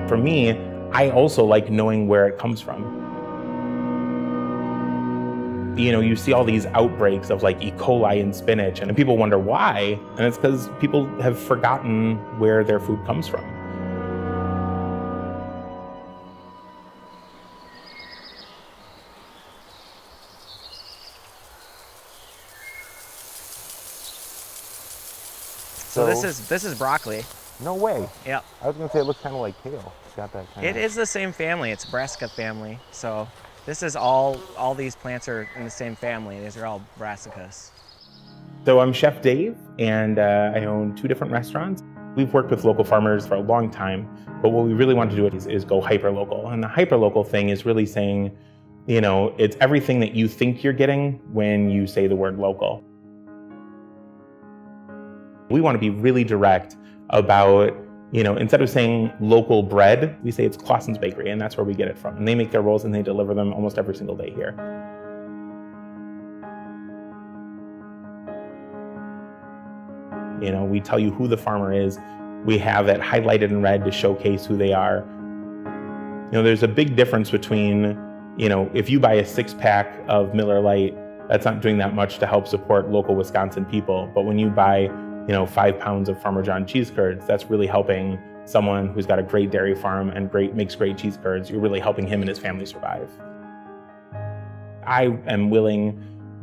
For me, I also like knowing where it comes from. You know, you see all these outbreaks of like E. coli in spinach, and people wonder why, and it's because people have forgotten where their food comes from. So this is broccoli. No way. Yep. I was gonna say it looks kind of like kale. It's got that kind It is the same family. It's a brassica family. So this is all these plants are in the same family. These are all brassicas. So I'm Chef Dave, and I own 2 different restaurants. We've worked with local farmers for a long time, but what we really want to do is go hyper-local. And the hyper-local thing is really saying, you know, it's everything that you think you're getting when you say the word local. We want to be really direct about, you know, instead of saying local bread, we say it's Clausen's Bakery, and that's where we get it from. And they make their rolls and they deliver them almost every single day here. You know, we tell you who the farmer is. We have it highlighted in red to showcase who they are. You know, there's a big difference between, you know, if you buy a 6-pack of Miller Lite, that's not doing that much to help support local Wisconsin people. But when you buy, you know, 5 pounds of Farmer John cheese curds, that's really helping someone who's got a great dairy farm and makes great cheese curds. You're really helping him and his family survive. I am willing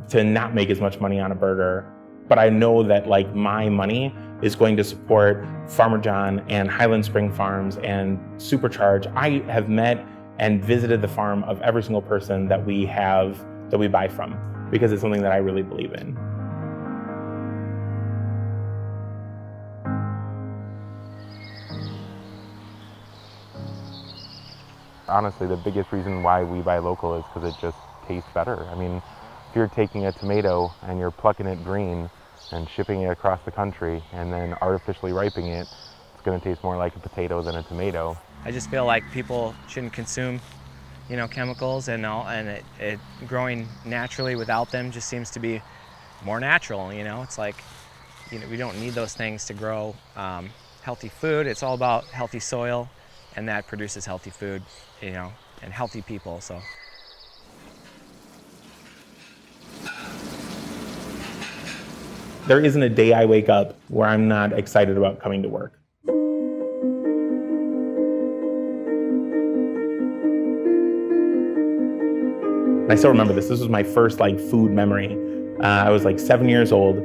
to not make as much money on a burger, but I know that like my money is going to support Farmer John and Highland Spring Farms and Supercharge. I have met and visited the farm of every single person that we buy from, because it's something that I really believe in. Honestly, the biggest reason why we buy local is because it just tastes better. I mean, if you're taking a tomato and you're plucking it green and shipping it across the country and then artificially ripening it, it's going to taste more like a potato than a tomato. I just feel like people shouldn't consume, you know, chemicals and it growing naturally without them just seems to be more natural. You know, it's like, you know, we don't need those things to grow healthy food. It's all about healthy soil, and that produces healthy food, you know, and healthy people. So. There isn't a day I wake up where I'm not excited about coming to work. I still remember this. This was my first like food memory. I was like 7 years old,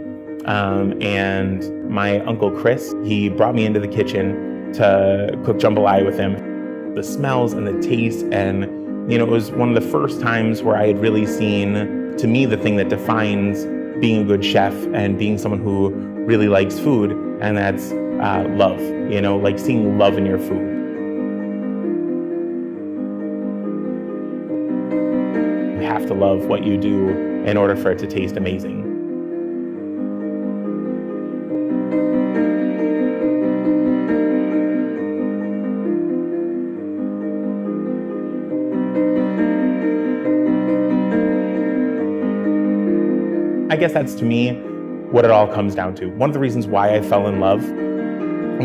and my Uncle Chris, he brought me into the kitchen to cook jambalaya with him. The smells and the taste, and you know, it was one of the first times where I had really seen, to me, the thing that defines being a good chef and being someone who really likes food, and that's love, you know, like seeing love in your food. You have to love what you do in order for it to taste amazing. I guess that's, to me, what it all comes down to. One of the reasons why I fell in love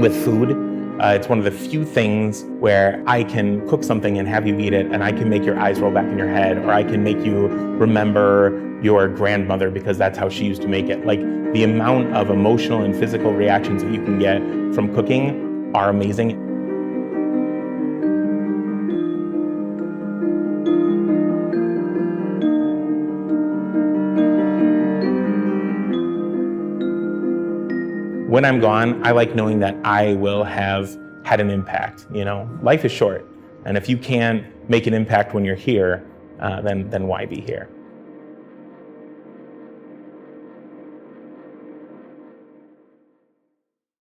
with food, it's one of the few things where I can cook something and have you eat it, and I can make your eyes roll back in your head, or I can make you remember your grandmother because that's how she used to make it. Like, the amount of emotional and physical reactions that you can get from cooking are amazing. When I'm gone, I like knowing that I will have had an impact. You know, life is short, and if you can't make an impact when you're here, then why be here?